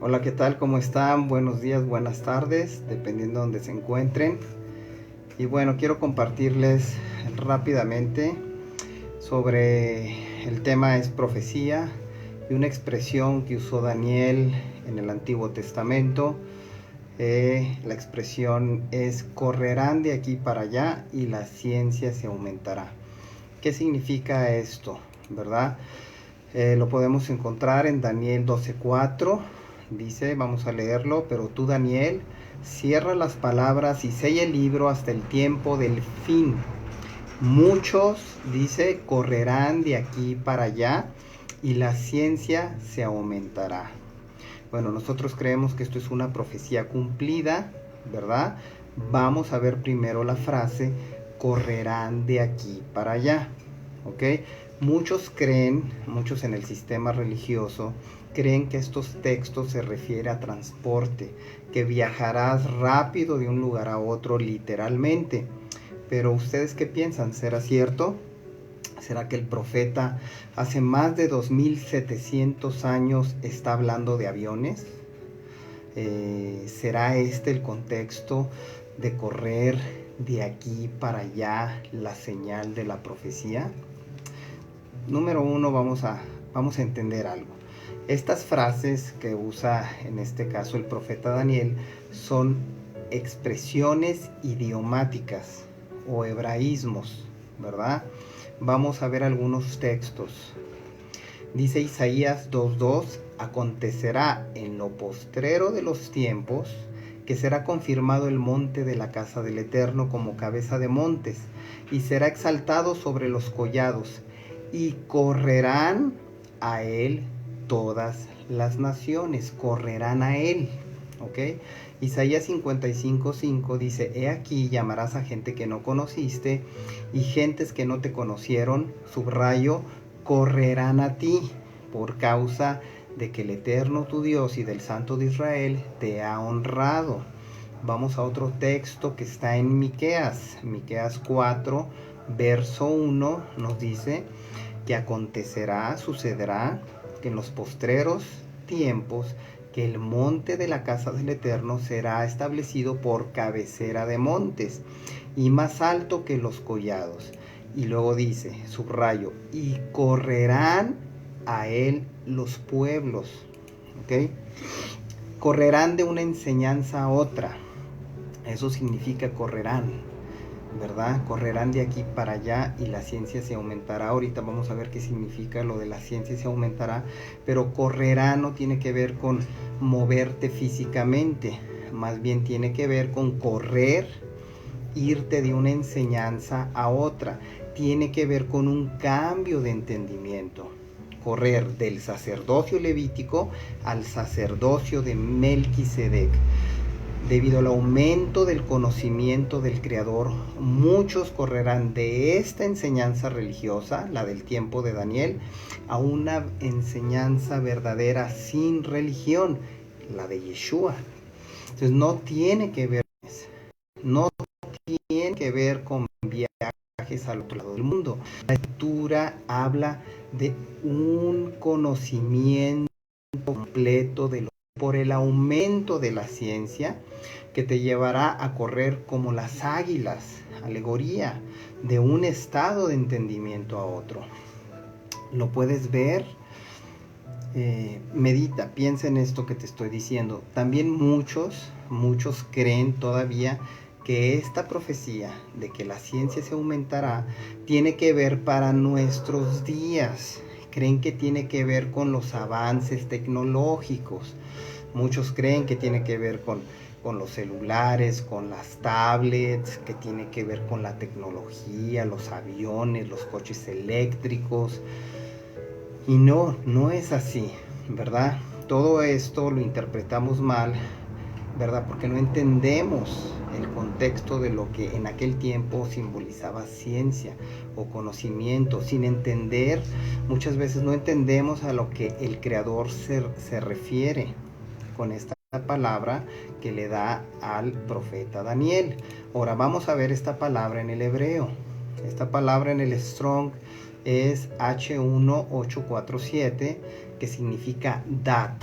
Hola, ¿qué tal? ¿Cómo están? Buenos días, buenas tardes, dependiendo de donde se encuentren. Y bueno, quiero compartirles rápidamente sobre el tema es profecía y una expresión que usó Daniel en el Antiguo Testamento. La expresión es correrán de aquí para allá y la ciencia se aumentará. ¿Qué significa esto? ¿Verdad? Lo podemos encontrar en Daniel 12:4. Dice, vamos a leerlo, pero tú, Daniel, cierra las palabras y sella el libro hasta el tiempo del fin. Muchos, dice, correrán de aquí para allá y la ciencia se aumentará. Bueno, nosotros creemos que esto es una profecía cumplida, ¿verdad? Vamos a ver primero la frase, correrán de aquí para allá, ¿ok? Muchos en el sistema religioso, creen que estos textos se refiere a transporte, que viajarás rápido de un lugar a otro literalmente. Pero ¿ustedes qué piensan? ¿Será cierto? ¿Será que el profeta hace más de 2700 años está hablando de aviones? ¿Será este el contexto de correr de aquí para allá la señal de la profecía? Número uno, vamos a entender algo. Estas frases que usa en este caso el profeta Daniel son expresiones idiomáticas o hebraísmos, ¿verdad? Vamos a ver algunos textos. Dice Isaías 2:2, acontecerá en lo postrero de los tiempos que será confirmado el monte de la casa del Eterno como cabeza de montes, y será exaltado sobre los collados, y correrán a él todas las naciones, correrán a él, ¿ok? Isaías 55:5 dice, he aquí llamarás a gente que no conociste, y gentes que no te conocieron, subrayo, correrán a ti, por causa de que el Eterno tu Dios y del Santo de Israel te ha honrado. Vamos a otro texto que está en Miqueas 4, verso 1, nos dice que acontecerá, sucederá, que en los postreros tiempos, que el monte de la casa del Eterno será establecido por cabecera de montes y más alto que los collados. Y luego dice, subrayo, y correrán a él los pueblos, ¿ok? Correrán de una enseñanza a otra. Eso significa correrán, ¿verdad? Correrán de aquí para allá y la ciencia se aumentará. Ahorita vamos a ver qué significa lo de la ciencia se aumentará, pero correrá no tiene que ver con moverte físicamente, más bien tiene que ver con correr, irte de una enseñanza a otra, tiene que ver con un cambio de entendimiento. Correr del sacerdocio levítico al sacerdocio de Melquisedec. Debido al aumento del conocimiento del Creador, muchos correrán de esta enseñanza religiosa, la del tiempo de Daniel, a una enseñanza verdadera sin religión, la de Yeshua. Entonces no tiene que ver con viajes al otro lado del mundo. La escritura habla de un conocimiento completo de lo por el aumento de la ciencia que te llevará a correr como las águilas, alegoría, de un estado de entendimiento a otro. ¿Lo puedes ver? Medita, piensa en esto que te estoy diciendo. También muchos creen todavía que esta profecía de que la ciencia se aumentará tiene que ver para nuestros días. Creen que tiene que ver con los avances tecnológicos. Muchos creen que tiene que ver con los celulares, con las tablets, que tiene que ver con la tecnología, los aviones, los coches eléctricos. Y no es así, ¿verdad? Todo esto lo interpretamos mal, ¿verdad? Porque no entendemos el contexto de lo que en aquel tiempo simbolizaba ciencia o conocimiento. Sin entender, muchas veces no entendemos a lo que el Creador se refiere con esta palabra que le da al profeta Daniel. Ahora vamos a ver esta palabra en el hebreo. Esta palabra en el Strong es H1847, que significa dat.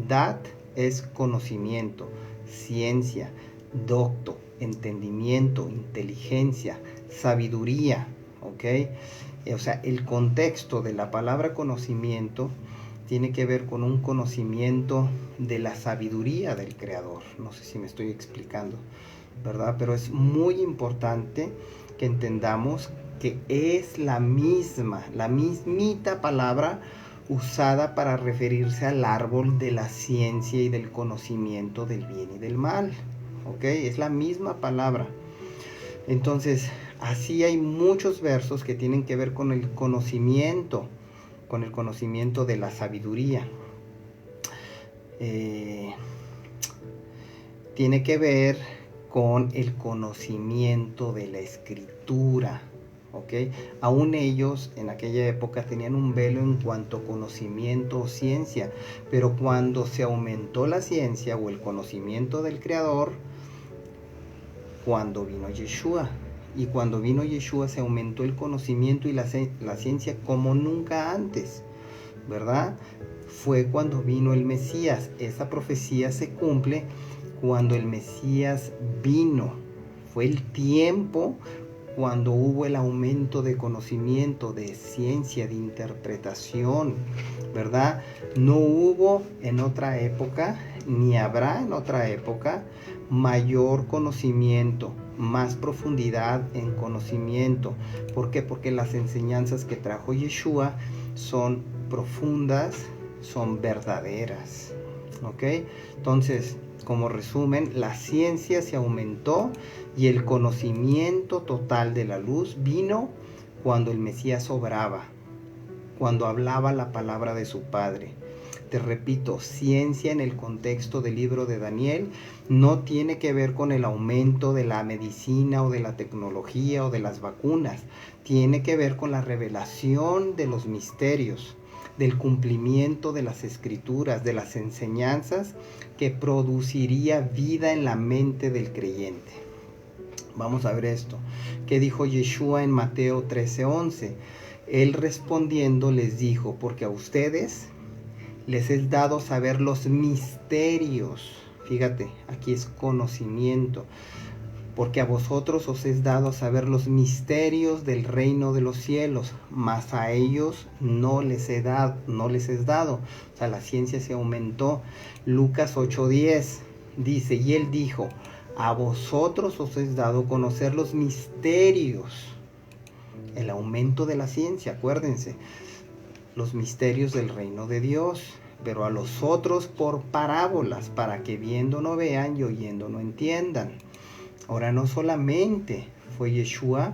Dat es conocimiento, ciencia, docto, entendimiento, inteligencia, sabiduría, ¿ok? O sea, el contexto de la palabra conocimiento tiene que ver con un conocimiento de la sabiduría del Creador. No sé si me estoy explicando, ¿verdad? Pero es muy importante que entendamos que es la mismita palabra usada para referirse al árbol de la ciencia y del conocimiento del bien y del mal, ¿ok? Es la misma palabra. Entonces, así hay muchos versos que tienen que ver con el conocimiento de la sabiduría. Tiene que ver con el conocimiento de la escritura, ¿ok? Aún ellos en aquella época tenían un velo en cuanto a conocimiento o ciencia, pero cuando se aumentó la ciencia o el conocimiento del Creador, cuando vino Yeshua, y cuando vino Yeshua se aumentó el conocimiento y la ciencia como nunca antes, ¿verdad? Fue cuando vino el Mesías. Esa profecía se cumple cuando el Mesías vino. Fue el tiempo cuando hubo el aumento de conocimiento, de ciencia, de interpretación, ¿verdad? No hubo en otra época, ni habrá en otra época, mayor conocimiento, más profundidad en conocimiento. ¿Por qué? Porque las enseñanzas que trajo Yeshua son profundas, son verdaderas, ¿ok? Entonces, como resumen, la ciencia se aumentó y el conocimiento total de la luz vino cuando el Mesías obraba, cuando hablaba la palabra de su Padre. Te repito, ciencia en el contexto del libro de Daniel no tiene que ver con el aumento de la medicina o de la tecnología o de las vacunas. Tiene que ver con la revelación de los misterios, del cumplimiento de las escrituras, de las enseñanzas que produciría vida en la mente del creyente. Vamos a ver esto. ¿Qué dijo Yeshua en Mateo 13:11? Él respondiendo les dijo, porque a ustedes les es dado saber los misterios. Fíjate, aquí es conocimiento. Porque a vosotros os es dado saber los misterios del reino de los cielos, mas a ellos no les es dado. O sea, la ciencia se aumentó. Lucas 8:10 dice, y él dijo, a vosotros os es dado conocer los misterios. El aumento de la ciencia, acuérdense, los misterios del reino de Dios, pero a los otros por parábolas, para que viendo no vean y oyendo no entiendan. Ahora, no solamente fue Yeshua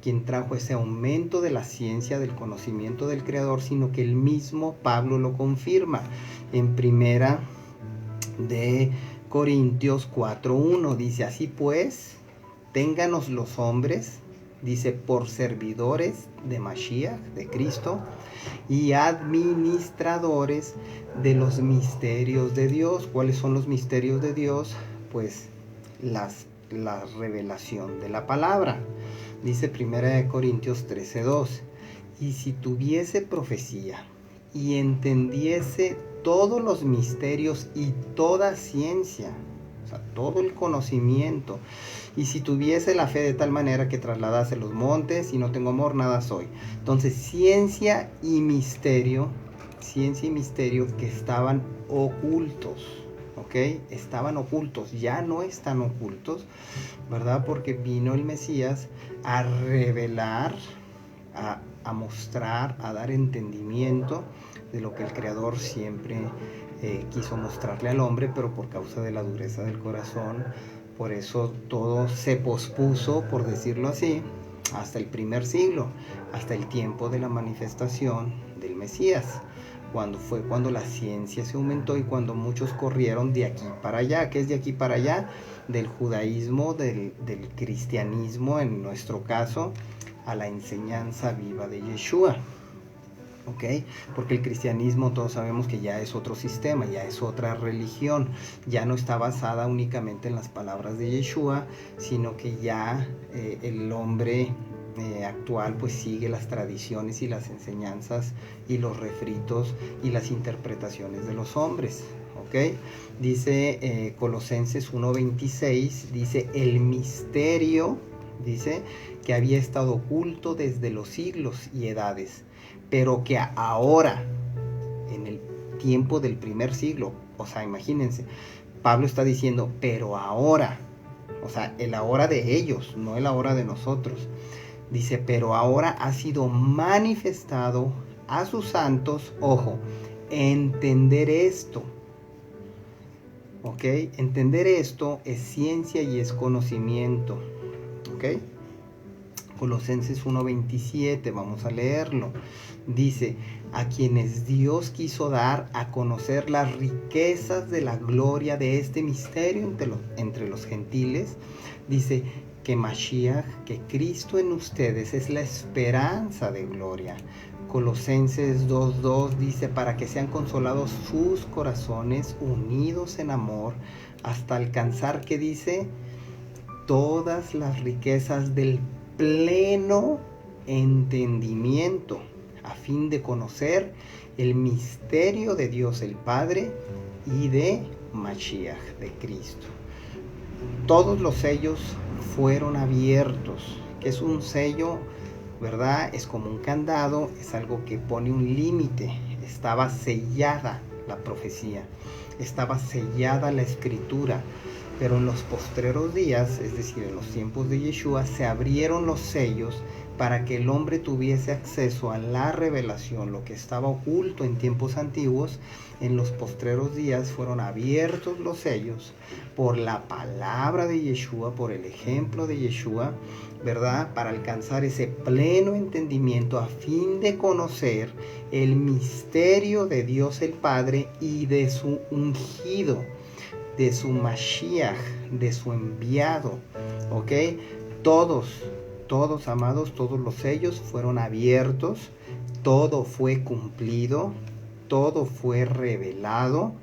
quien trajo ese aumento de la ciencia, del conocimiento del Creador, sino que el mismo Pablo lo confirma en primera de Corintios 4:1. Dice, así pues, ténganos los hombres, dice, por servidores de Mashiach, de Cristo, y administradores de los misterios de Dios. ¿Cuáles son los misterios de Dios? Pues la revelación de la palabra. Dice 1 Corintios 13:2, y si tuviese profecía y entendiese todos los misterios y toda ciencia, o sea, todo el conocimiento, y si tuviese la fe de tal manera que trasladase los montes, y no tengo amor, nada soy. Entonces, ciencia y misterio que estaban ocultos, ¿ok? Estaban ocultos, ya no están ocultos, ¿verdad? Porque vino el Mesías a revelar, a mostrar, a dar entendimiento de lo que el Creador siempre quiso mostrarle al hombre, pero por causa de la dureza del corazón, por eso todo se pospuso, por decirlo así, hasta el primer siglo, hasta el tiempo de la manifestación del Mesías, cuando la ciencia se aumentó y cuando muchos corrieron de aquí para allá. ¿Qué es de aquí para allá? Del judaísmo, del cristianismo en nuestro caso, a la enseñanza viva de Yeshua. ¿Ok? Porque el cristianismo todos sabemos que ya es otro sistema, ya es otra religión, ya no está basada únicamente en las palabras de Yeshua, sino que ya el hombre actual pues sigue las tradiciones y las enseñanzas y los refritos y las interpretaciones de los hombres. ¿ok? Dice Colosenses 1:26, dice el misterio, dice que había estado oculto desde los siglos y edades, pero que ahora, en el tiempo del primer siglo, o sea, imagínense, Pablo está diciendo, pero ahora, o sea, el ahora de ellos, no el ahora de nosotros. Dice, pero ahora ha sido manifestado a sus santos, ojo, entender esto. ¿Ok? Entender esto es ciencia y es conocimiento. ¿Ok? Colosenses 1:27, vamos a leerlo. Dice, a quienes Dios quiso dar a conocer las riquezas de la gloria de este misterio entre los gentiles. Dice que Mashiach, que Cristo en ustedes es la esperanza de gloria. Colosenses 2:2 dice, para que sean consolados sus corazones unidos en amor, hasta alcanzar, que dice, todas las riquezas del pleno entendimiento, a fin de conocer el misterio de Dios el Padre y de Mashiach, de Cristo. Todos los sellos fueron abiertos. ¿Qué es un sello? ¿Verdad? Es como un candado, es algo que pone un límite. Estaba sellada la profecía, estaba sellada la escritura, pero en los postreros días, es decir, en los tiempos de Yeshua, se abrieron los sellos para que el hombre tuviese acceso a la revelación. Lo que estaba oculto en tiempos antiguos, en los postreros días fueron abiertos los sellos por la palabra de Yeshua, por el ejemplo de Yeshua, ¿verdad? Para alcanzar ese pleno entendimiento a fin de conocer el misterio de Dios el Padre y de su ungido, de su Mashiach, de su enviado, ¿ok? Todos, amados, todos los sellos fueron abiertos, todo fue cumplido, todo fue revelado,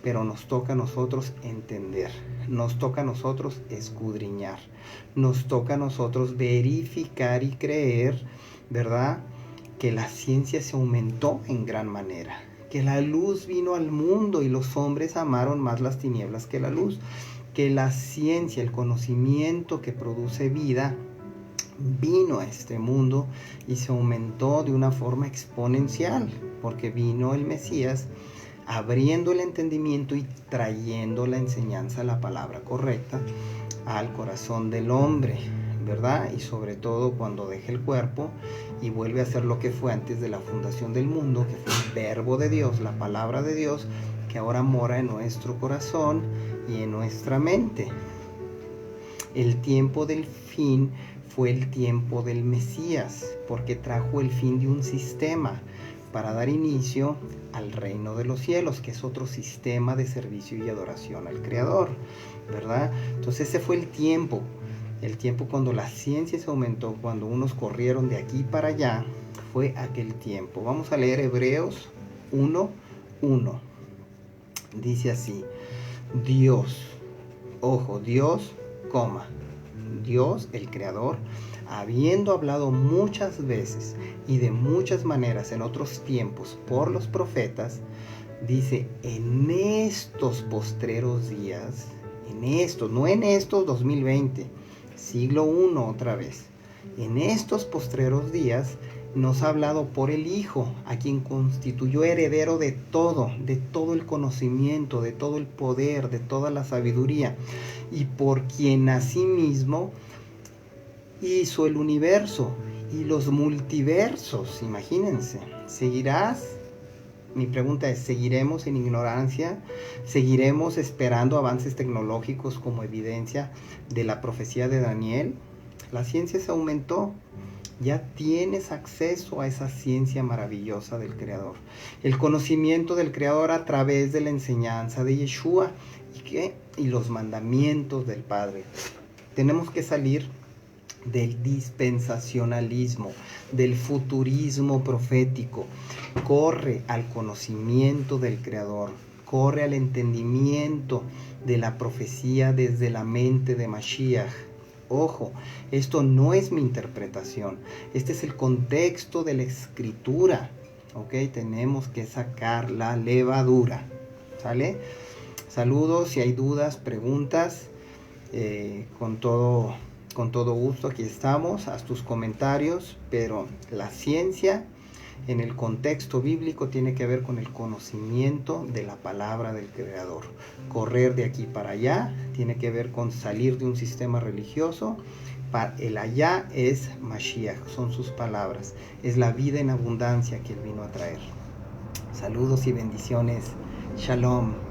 pero nos toca a nosotros entender, nos toca a nosotros escudriñar, nos toca a nosotros verificar y creer, ¿verdad? Que la ciencia se aumentó en gran manera, que la luz vino al mundo y los hombres amaron más las tinieblas que la luz, que la ciencia, el conocimiento que produce vida, vino a este mundo y se aumentó de una forma exponencial, porque vino el Mesías abriendo el entendimiento y trayendo la enseñanza, la palabra correcta al corazón del hombre, ¿verdad? Y sobre todo cuando deje el cuerpo y vuelve a ser lo que fue antes de la fundación del mundo, que fue el verbo de Dios, la palabra de Dios, que ahora mora en nuestro corazón y en nuestra mente. El tiempo del fin fue el tiempo del Mesías, porque trajo el fin de un sistema para dar inicio al reino de los cielos, que es otro sistema de servicio y adoración al Creador, ¿verdad? Entonces ese fue el tiempo cuando la ciencia se aumentó, cuando unos corrieron de aquí para allá, fue aquel tiempo. Vamos a leer Hebreos 1:1. Dice así, Dios, ojo, Dios, Dios, el Creador, habiendo hablado muchas veces y de muchas maneras en otros tiempos por los profetas, dice, en estos postreros días, no en estos 2020, siglo I otra vez, en estos postreros días nos ha hablado por el Hijo, a quien constituyó heredero de todo el conocimiento, de todo el poder, de toda la sabiduría, y por quien asimismo hizo el universo y los multiversos. Imagínense, mi pregunta es, ¿seguiremos en ignorancia? ¿Seguiremos esperando avances tecnológicos como evidencia de la profecía de Daniel? La ciencia se aumentó. Ya tienes acceso a esa ciencia maravillosa del Creador. El conocimiento del Creador a través de la enseñanza de Yeshua y los mandamientos del Padre. Tenemos que salir del dispensacionalismo, del futurismo profético. Corre al conocimiento del Creador. Corre al entendimiento de la profecía desde la mente de Mashiach. Ojo, esto no es mi interpretación, este es el contexto de la escritura, ¿ok? Tenemos que sacar la levadura, ¿sale? Saludos, si hay dudas, preguntas, con todo gusto aquí estamos, haz tus comentarios, pero la ciencia en el contexto bíblico tiene que ver con el conocimiento de la palabra del Creador. Correr de aquí para allá tiene que ver con salir de un sistema religioso. El allá es Mashiach, son sus palabras, es la vida en abundancia que Él vino a traer. Saludos y bendiciones. Shalom.